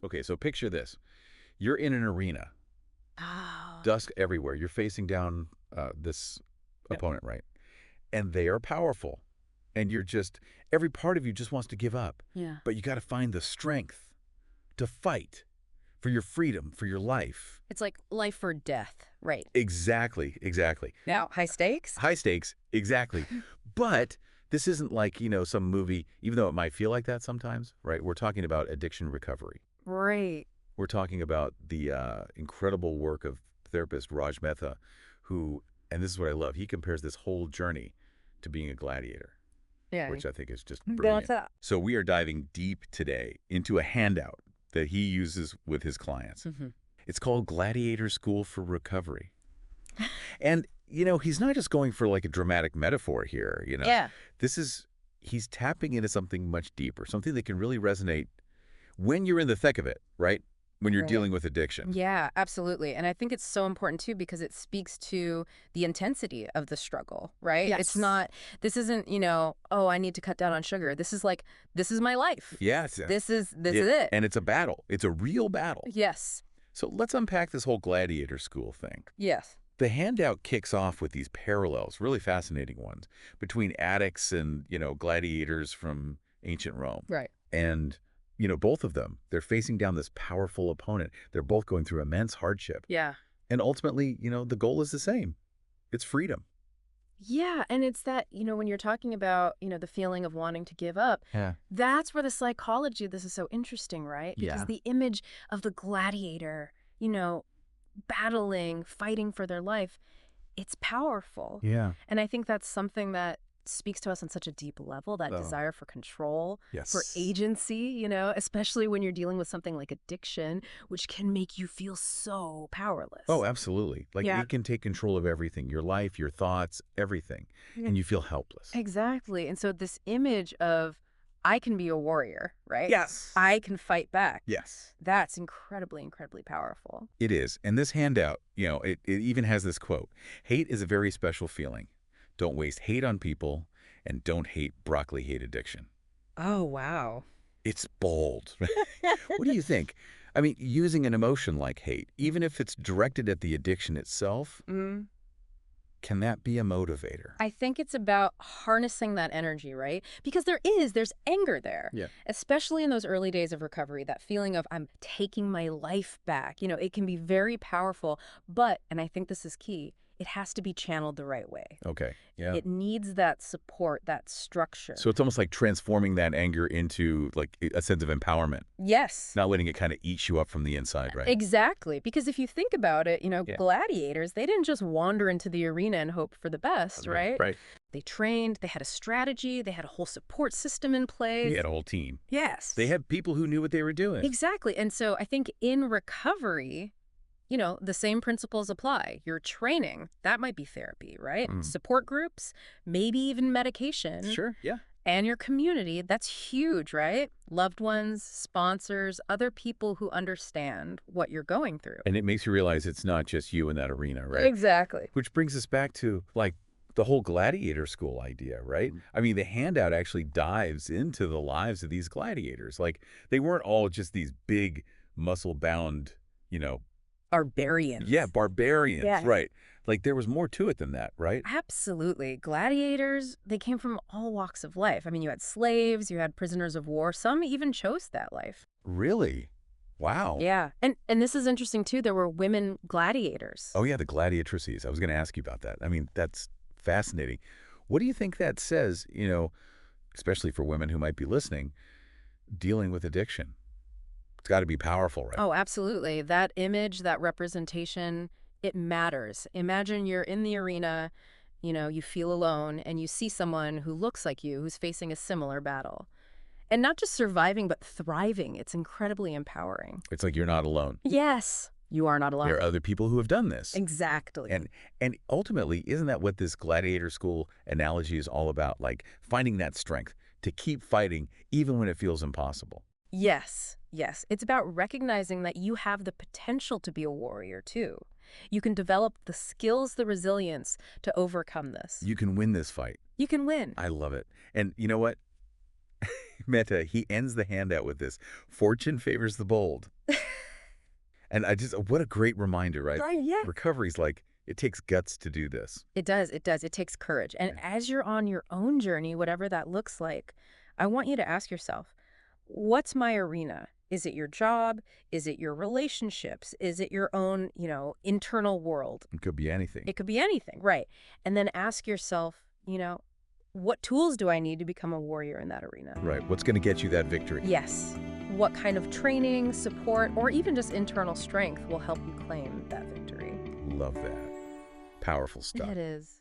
Okay, so picture this. You're in an arena, Oh. dusk everywhere. You're facing down this Yep. opponent, right? And they are powerful. And you're just, every part of you just wants to give up. Yeah. But you got to find the strength to fight for your freedom, for your life. It's like life or death, right? Exactly, exactly. Now, high stakes? High stakes, exactly. But this isn't like, some movie, even though it might feel like that sometimes, right? We're talking about addiction recovery. Right. We're talking about the incredible work of therapist Raj Mehta, who, and this is what I love, he compares this whole journey to being a gladiator, Yeah. which I think is just That's brilliant. a, So we are diving deep today into a handout that he uses with his clients. It's called Gladiator School for Recovery. And, he's not just going for like a dramatic metaphor here, yeah. He's tapping into something much deeper, something that can really resonate when you're in the thick of it, right? When you're Right. dealing with addiction. Yeah, absolutely. And I think it's so important too because it speaks to the intensity of the struggle, right? Yes. It's not, this isn't, oh, I need to cut down on sugar. This is like, this is my life. Yes. This is it. And it's a battle. It's a real battle. Yes. So let's unpack this whole gladiator school thing. Yes. The handout kicks off with these parallels, really fascinating ones, between addicts and, gladiators from ancient Rome. Right. And, both of them, they're facing down this powerful opponent. They're both going through immense hardship. Yeah. And ultimately, the goal is the same. It's freedom. Yeah, and it's that, when you're talking about, the feeling of wanting to give up, Yeah. that's where the psychology of this is so interesting, right? Because Yeah. the image of the gladiator, battling, fighting for their life, it's powerful. Yeah. And I think that's something that speaks to us on such a deep level, that Oh. desire for control, Yes. for agency, especially when you're dealing with something like addiction, which can make you feel so powerless. Oh, absolutely. Like Yeah. it can take control of everything, your life, your thoughts, everything. And you feel helpless. Exactly. And so this image of, I can be a warrior, right? Yes. I can fight back. Yes. That's incredibly, incredibly powerful. It is. And this handout, it even has this quote. Hate is a very special feeling. Don't waste hate on people and don't hate broccoli hate addiction. Oh, wow. It's bold. What do you think? I mean, using an emotion like hate, even if it's directed at the addiction itself, can that be a motivator? I think it's about harnessing that energy, right? Because there's anger there. Yeah. Especially in those early days of recovery, that feeling of I'm taking my life back. It can be very powerful, but, and I think this is key, it has to be channeled the right way. Okay. Yeah. It needs that support, that structure. So it's almost like transforming that anger into like a sense of empowerment, Yes. not letting it kind of eat you up from the inside, right? Exactly. Because if you think about it, Yeah. gladiators, they didn't just wander into the arena and hope for the best, right? Right. They trained, they had a strategy, they had a whole support system in place. They had a whole team. Yes. They had people who knew what they were doing. Exactly. And so I think in recovery, the same principles apply. Your training, that might be therapy, right? Support groups, maybe even medication. Sure. Yeah. And your community, that's huge, right? Loved ones, sponsors, other people who understand what you're going through. And it makes you realize it's not just you in that arena, right? Exactly. Which brings us back to like the whole gladiator school idea, right? I mean, the handout actually dives into the lives of these gladiators. Like they weren't all just these big muscle-bound, Barbarians. yeah, barbarians, Yeah. right? Like there was more to it than that, right? Absolutely. Gladiators, they came from all walks of life. I mean, you had slaves, you had prisoners of war. Some even chose that life. Really? Wow. Yeah. And this is interesting, too. There were women gladiators. Oh, yeah, the gladiatrices. I was going to ask you about that. I mean, that's fascinating. What do you think that says, especially for women who might be listening, dealing with addiction? It's got to be powerful, right? Oh, absolutely. That image, that representation, it matters. Imagine you're in the arena, you feel alone, and you see someone who looks like you, who's facing a similar battle. And not just surviving, but thriving. It's incredibly empowering. It's like you're not alone. Yes, you are not alone. There are other people who have done this. Exactly. And ultimately, isn't that what this gladiator school analogy is all about? Like finding that strength to keep fighting even when it feels impossible. Yes, yes. It's about recognizing that you have the potential to be a warrior, too. You can develop the skills, the resilience to overcome this. You can win this fight. You can win. I love it. And you know what? Meta, he ends the handout with this: fortune favors the bold. And what a great reminder, right? Right, yeah. Recovery's like, it takes guts to do this. It does. It does. It takes courage. And as you're on your own journey, whatever that looks like, I want you to ask yourself, what's my arena? Is it your job? Is it your relationships? Is it your own, internal world? It could be anything. It could be anything, right? And then ask yourself, what tools do I need to become a warrior in that arena? Right. What's going to get you that victory? Yes. What kind of training, support, or even just internal strength will help you claim that victory? Love that. Powerful stuff. It is.